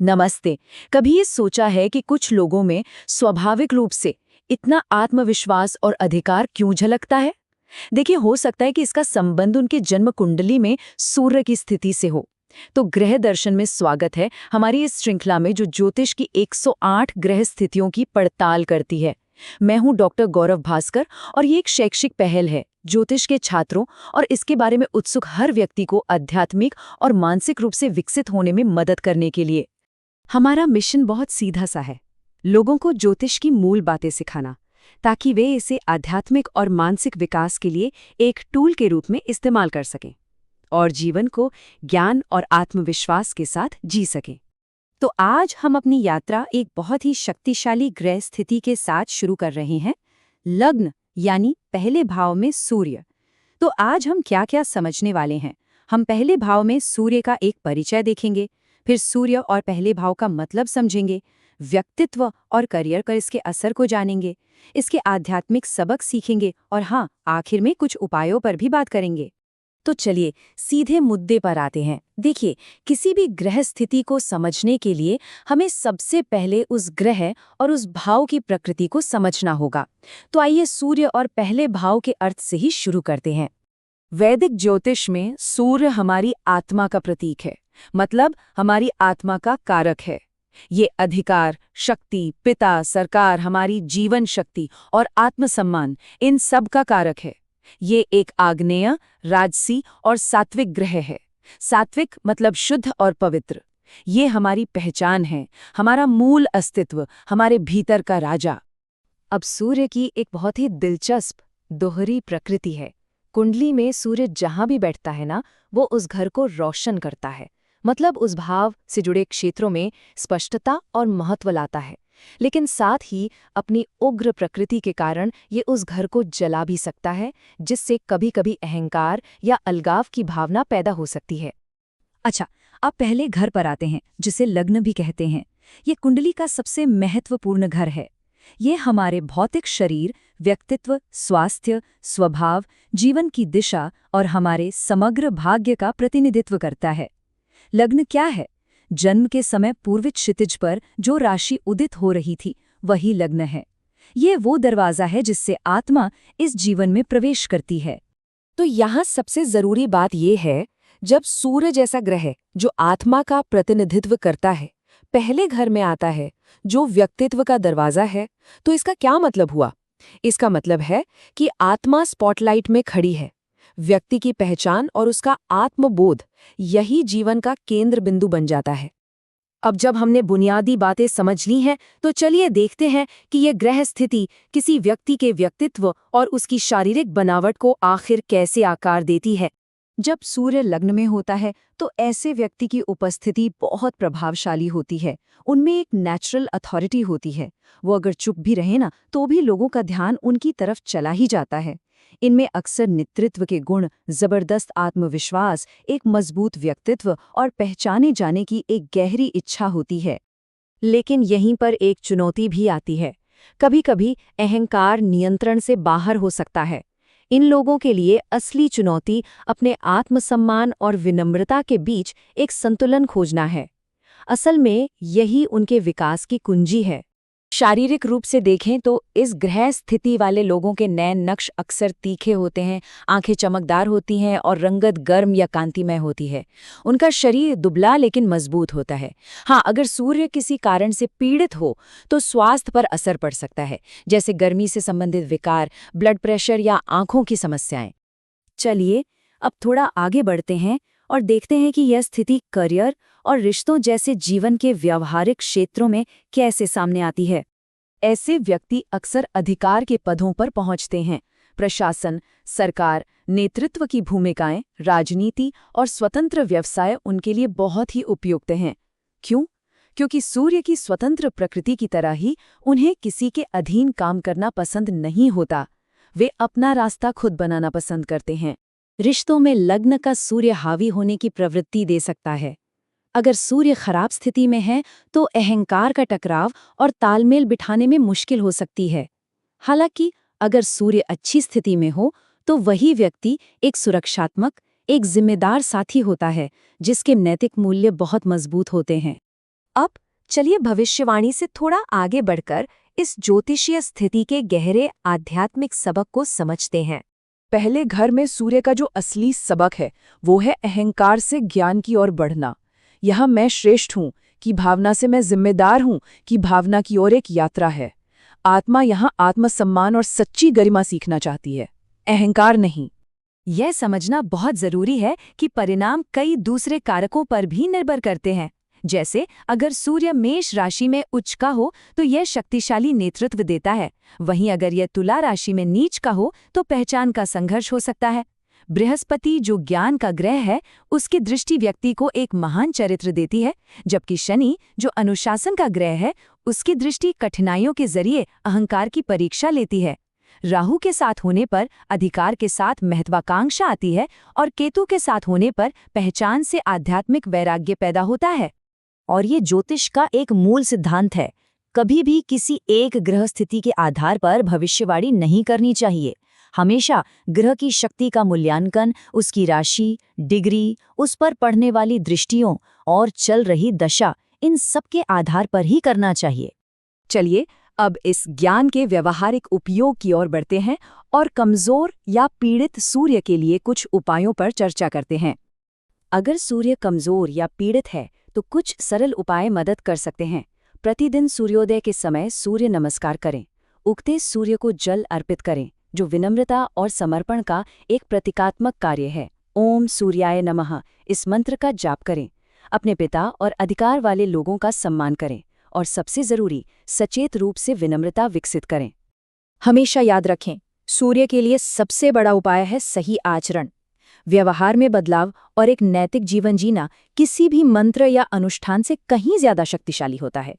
नमस्ते। कभी ये सोचा है कि कुछ लोगों में स्वाभाविक रूप से इतना आत्मविश्वास और अधिकार क्यों झलकता है? देखिए, हो सकता है कि इसका संबंध उनके जन्म कुंडली में सूर्य की स्थिति से हो। तो ग्रह दर्शन में स्वागत है हमारी इस श्रृंखला में जो ज्योतिष की 108 ग्रह स्थितियों की पड़ताल करती है। मैं हूं डॉक्टर गौरव भास्कर और ये एक शैक्षिक पहल है ज्योतिष के छात्रों और इसके बारे में उत्सुक हर व्यक्ति को आध्यात्मिक और मानसिक रूप से विकसित होने में मदद करने के लिए। हमारा मिशन बहुत सीधा सा है, लोगों को ज्योतिष की मूल बातें सिखाना, ताकि वे इसे आध्यात्मिक और मानसिक विकास के लिए एक टूल के रूप में इस्तेमाल कर सकें और जीवन को ज्ञान और आत्मविश्वास के साथ जी सकें। तो आज हम अपनी यात्रा एक बहुत ही शक्तिशाली ग्रह स्थिति के साथ शुरू कर रहे हैं, लग्न यानी पहले भाव में सूर्य। तो आज हम क्या क्या समझने वाले हैं? हम पहले भाव में सूर्य का एक परिचय देखेंगे, फिर सूर्य और पहले भाव का मतलब समझेंगे, व्यक्तित्व और करियर पर इसके असर को जानेंगे, इसके आध्यात्मिक सबक सीखेंगे और हाँ, आखिर में कुछ उपायों पर भी बात करेंगे। तो चलिए सीधे मुद्दे पर आते हैं। देखिए, किसी भी ग्रह स्थिति को समझने के लिए हमें सबसे पहले उस ग्रह और उस भाव की प्रकृति को समझना होगा। तो आइए सूर्य और पहले भाव के अर्थ से ही शुरू करते हैं। वैदिक ज्योतिष में सूर्य हमारी आत्मा का प्रतीक है, मतलब हमारी आत्मा का कारक है। ये अधिकार, शक्ति, पिता, सरकार, हमारी जीवन शक्ति और आत्मसम्मान, इन सब का कारक है। ये एक आग्नेय, राजसी और सात्विक ग्रह है। सात्विक मतलब शुद्ध और पवित्र। ये हमारी पहचान है, हमारा मूल अस्तित्व, हमारे भीतर का राजा। अब सूर्य की एक बहुत ही दिलचस्प दोहरी प्रकृति है। कुंडली में सूर्य जहां भी बैठता है ना, वो उस घर को रोशन करता है, मतलब उस भाव से जुड़े क्षेत्रों में स्पष्टता और महत्व लाता है। लेकिन साथ ही अपनी उग्र प्रकृति के कारण ये उस घर को जला भी सकता है, जिससे कभी-कभी अहंकार या अलगाव की भावना पैदा हो सकती है। अच्छा, अब पहले घर पर आते हैं, जिसे लग्न भी कहते हैं। ये कुंडली का सबसे महत्वपूर्ण घर है। ये हमारे भौतिक शरीर, व्यक्तित्व, स्वास्थ्य, स्वभाव, जीवन की दिशा और हमारे समग्र भाग्य का प्रतिनिधित्व करता है। लग्न क्या है? जन्म के समय पूर्वी क्षितिज पर जो राशि उदित हो रही थी, वही लग्न है। ये वो दरवाजा है जिससे आत्मा इस जीवन में प्रवेश करती है। तो यहाँ सबसे जरूरी बात यह है, जब सूर्य जैसा ग्रह जो आत्मा का प्रतिनिधित्व करता है पहले घर में आता है, जो व्यक्तित्व का दरवाजा है, तो इसका क्या मतलब हुआ? इसका मतलब है कि आत्मा स्पॉटलाइट में खड़ी है। व्यक्ति की पहचान और उसका आत्मबोध, यही जीवन का केंद्र बिंदु बन जाता है। अब जब हमने बुनियादी बातें समझ ली हैं, तो चलिए देखते हैं कि यह ग्रह स्थिति किसी व्यक्ति के व्यक्तित्व और उसकी शारीरिक बनावट को आखिर कैसे आकार देती है। जब सूर्य लग्न में होता है, तो ऐसे व्यक्ति की उपस्थिति बहुत प्रभावशाली होती है। उनमें एक नेचुरल अथॉरिटी होती है। वो अगर चुप भी रहे ना, तो भी लोगों का ध्यान उनकी तरफ चला ही जाता है। इनमें अक्सर नेतृत्व के गुण, जबरदस्त आत्मविश्वास, एक मजबूत व्यक्तित्व और पहचाने जाने की एक गहरी इच्छा होती है। लेकिन यहीं पर एक चुनौती भी आती है। कभी-कभी अहंकार नियंत्रण से बाहर हो सकता है। इन लोगों के लिए असली चुनौती अपने आत्मसम्मान और विनम्रता के बीच एक संतुलन खोजना है। असल में यही उनके विकास की कुंजी है। शारीरिक रूप से देखें तो इस ग्रह स्थिति वाले लोगों के नैन नक्श अक्सर तीखे होते हैं, आंखें चमकदार होती हैं और रंगत गर्म या कांतिमय होती है। उनका शरीर दुबला लेकिन मजबूत होता है। हाँ, अगर सूर्य किसी कारण से पीड़ित हो तो स्वास्थ्य पर असर पड़ सकता है, जैसे गर्मी से संबंधित विकार, ब्लड प्रेशर या आंखों की समस्याएं। चलिए अब थोड़ा आगे बढ़ते हैं और देखते हैं कि यह स्थिति करियर और रिश्तों जैसे जीवन के व्यावहारिक क्षेत्रों में कैसे सामने आती है। ऐसे व्यक्ति अक्सर अधिकार के पदों पर पहुंचते हैं। प्रशासन, सरकार, नेतृत्व की भूमिकाएं, राजनीति और स्वतंत्र व्यवसाय उनके लिए बहुत ही उपयुक्त हैं। क्यों? क्योंकि सूर्य की स्वतंत्र प्रकृति की तरह ही उन्हें किसी के अधीन काम करना पसंद नहीं होता। वे अपना रास्ता खुद बनाना पसंद करते हैं। रिश्तों में लग्न का सूर्य हावी होने की प्रवृत्ति दे सकता है। अगर सूर्य खराब स्थिति में है तो अहंकार का टकराव और तालमेल बिठाने में मुश्किल हो सकती है। हालांकि अगर सूर्य अच्छी स्थिति में हो तो वही व्यक्ति एक सुरक्षात्मक, एक जिम्मेदार साथी होता है, जिसके नैतिक मूल्य बहुत मजबूत होते हैं। अब चलिए भविष्यवाणी से थोड़ा आगे बढ़कर इस ज्योतिषीय स्थिति के गहरे आध्यात्मिक सबक को समझते हैं। पहले घर में सूर्य का जो असली सबक है वो है अहंकार से ज्ञान की ओर बढ़ना। यह मैं श्रेष्ठ हूँ की भावना से मैं जिम्मेदार हूँ की भावना की ओर एक यात्रा है। आत्मा यहाँ आत्मसम्मान और सच्ची गरिमा सीखना चाहती है, अहंकार नहीं। यह समझना बहुत जरूरी है कि परिणाम कई दूसरे कारकों पर भी निर्भर करते हैं। जैसे अगर सूर्य मेष राशि में उच्च का हो तो यह शक्तिशाली नेतृत्व देता है, वहीं अगर यह तुला राशि में नीच का हो तो पहचान का संघर्ष हो सकता है। बृहस्पति जो ज्ञान का ग्रह है, उसकी दृष्टि व्यक्ति को एक महान चरित्र देती है, जबकि शनि जो अनुशासन का ग्रह है, उसकी दृष्टि कठिनाइयों के जरिए अहंकार की परीक्षा लेती है। राहु के साथ होने पर अधिकार के साथ महत्वाकांक्षा आती है और केतु के साथ होने पर पहचान से आध्यात्मिक वैराग्य पैदा होता है। और ये ज्योतिष का एक मूल सिद्धांत है, कभी भी किसी एक ग्रह स्थिति के आधार पर भविष्यवाणी नहीं करनी चाहिए। हमेशा ग्रह की शक्ति का मूल्यांकन उसकी राशि, डिग्री, उस पर पड़ने वाली दृष्टियों और चल रही दशा, इन सब के आधार पर ही करना चाहिए। चलिए अब इस ज्ञान के व्यवहारिक उपयोग की ओर बढ़ते हैं और कमजोर या पीड़ित सूर्य के लिए कुछ उपायों पर चर्चा करते हैं। अगर सूर्य कमजोर या पीड़ित है तो कुछ सरल उपाय मदद कर सकते हैं। प्रतिदिन सूर्योदय के समय सूर्य नमस्कार करें। उगते सूर्य को जल अर्पित करें, जो विनम्रता और समर्पण का एक प्रतीकात्मक कार्य है। ओम सूर्याय नमः इस मंत्र का जाप करें। अपने पिता और अधिकार वाले लोगों का सम्मान करें और सबसे जरूरी, सचेत रूप से विनम्रता विकसित करें। हमेशा याद रखें, सूर्य के लिए सबसे बड़ा उपाय है सही आचरण। व्यवहार में बदलाव और एक नैतिक जीवन जीना किसी भी मंत्र या अनुष्ठान से कहीं ज्यादा शक्तिशाली होता है।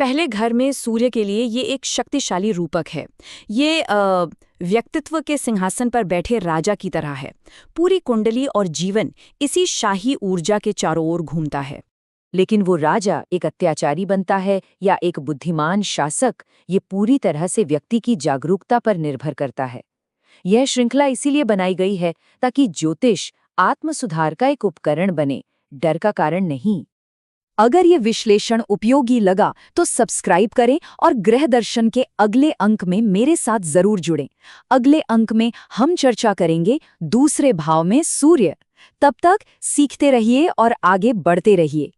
पहले घर में सूर्य के लिए ये एक शक्तिशाली रूपक है। ये व्यक्तित्व के सिंहासन पर बैठे राजा की तरह है। पूरी कुंडली और जीवन इसी शाही ऊर्जा के चारों ओर घूमता है। लेकिन वो राजा एक अत्याचारी बनता है या एक बुद्धिमान शासक, ये पूरी तरह से व्यक्ति की जागरूकता पर निर्भर करता है। यह श्रृंखला इसीलिए बनाई गई है ताकि ज्योतिष आत्मसुधार का एक उपकरण बने, डर का कारण नहीं। अगर ये विश्लेषण उपयोगी लगा तो सब्सक्राइब करें और ग्रह दर्शन के अगले अंक में मेरे साथ जरूर जुड़ें। अगले अंक में हम चर्चा करेंगे दूसरे भाव में सूर्य। तब तक सीखते रहिए और आगे बढ़ते रहिए।